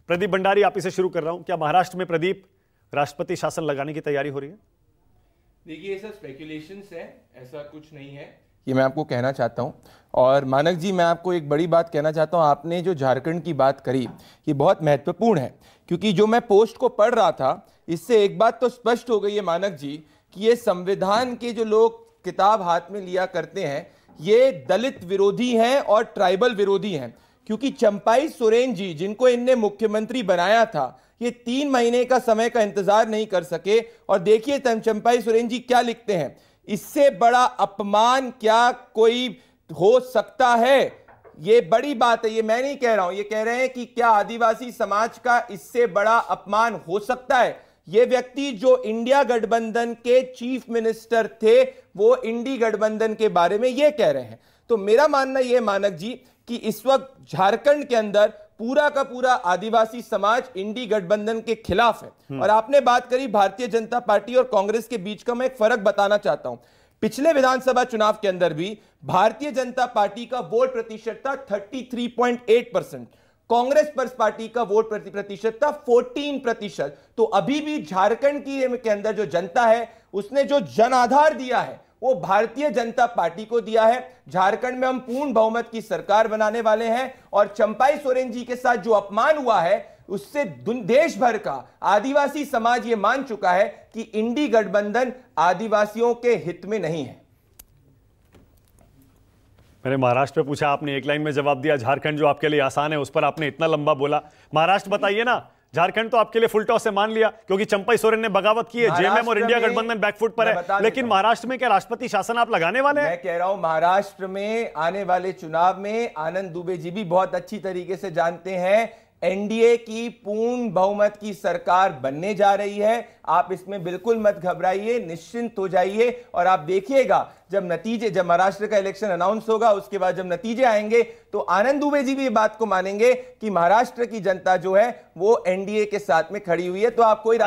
प्रदीप भंडारी, आप इसे शुरू कर रहा हूं। क्या महाराष्ट्र में प्रदीप राष्ट्रपति शासन लगाने की तैयारी हो रही है? देखिए, ये सब स्पेकुलेशंस है, ऐसा कुछ नहीं है, ये मैं आपको कहना चाहता हूं। और मानक जी, मैं आपको एक बड़ी बात कहना चाहता हूं। आपने जो झारखंड की बात करी ये बहुत महत्वपूर्ण है, क्योंकि जो मैं पोस्ट को पढ़ रहा था इससे एक बात तो स्पष्ट हो गई है मानक जी कि ये संविधान के जो लोग किताब हाथ में लिया करते हैं ये दलित विरोधी हैं और ट्राइबल विरोधी हैं। क्योंकि चंपाई सोरेन जी, जिनको इनने मुख्यमंत्री बनाया था, ये 3 महीने का समय का इंतजार नहीं कर सके। और देखिए चंपाई सोरेन जी क्या लिखते हैं, इससे बड़ा अपमान क्या कोई हो सकता है। ये बड़ी बात है, ये मैं नहीं कह रहा हूं, ये कह रहे हैं कि क्या आदिवासी समाज का इससे बड़ा अपमान हो सकता है। ये व्यक्ति जो इंडिया गठबंधन के चीफ मिनिस्टर थे वो इंडी गठबंधन के बारे में ये कह रहे हैं। तो मेरा मानना यह मानक जी कि इस वक्त झारखंड के अंदर पूरा का पूरा आदिवासी समाज इंडी गठबंधन के खिलाफ है। और आपने बात करी भारतीय जनता पार्टी और कांग्रेस के बीच का, मैं एक फर्क बताना चाहता हूं। पिछले विधानसभा चुनाव के अंदर भी भारतीय जनता पार्टी का वोट प्रतिशत था 33.8%, कांग्रेस पार्टी का वोट प्रतिशत था 14%। तो अभी भी झारखंड के अंदर जो जनता है उसने जो जन आधार दिया है वो भारतीय जनता पार्टी को दिया है। झारखंड में हम पूर्ण बहुमत की सरकार बनाने वाले हैं। और चंपाई सोरेन जी के साथ जो अपमान हुआ है उससे देश भर का आदिवासी समाज ये मान चुका है कि इंडी गठबंधन आदिवासियों के हित में नहीं है। मैंने महाराष्ट्र पे पूछा, आपने एक लाइन में जवाब दिया। झारखंड जो आपके लिए आसान है उस पर आपने इतना लंबा बोला। महाराष्ट्र बताइए ना। झारखंड तो आपके लिए फुल टॉस से मान लिया क्योंकि चंपाई सोरेन ने बगावत की है, जेएमएम और इंडिया गठबंधन बैकफुट पर है। लेकिन महाराष्ट्र में क्या राष्ट्रपति शासन आप लगाने वाले हैं? मैं कह रहा हूं महाराष्ट्र में आने वाले चुनाव में आनंद दुबे जी भी बहुत अच्छी तरीके से जानते हैं एनडीए की पूर्ण बहुमत की सरकार बनने जा रही है। आप इसमें बिल्कुल मत घबराइए, निश्चिंत हो जाइए। और आप देखिएगा जब महाराष्ट्र का इलेक्शन अनाउंस होगा उसके बाद जब नतीजे आएंगे तो आनंद दुबे जी भी ये बात को मानेंगे कि महाराष्ट्र की जनता जो है वो एनडीए के साथ में खड़ी हुई है। तो आप कोई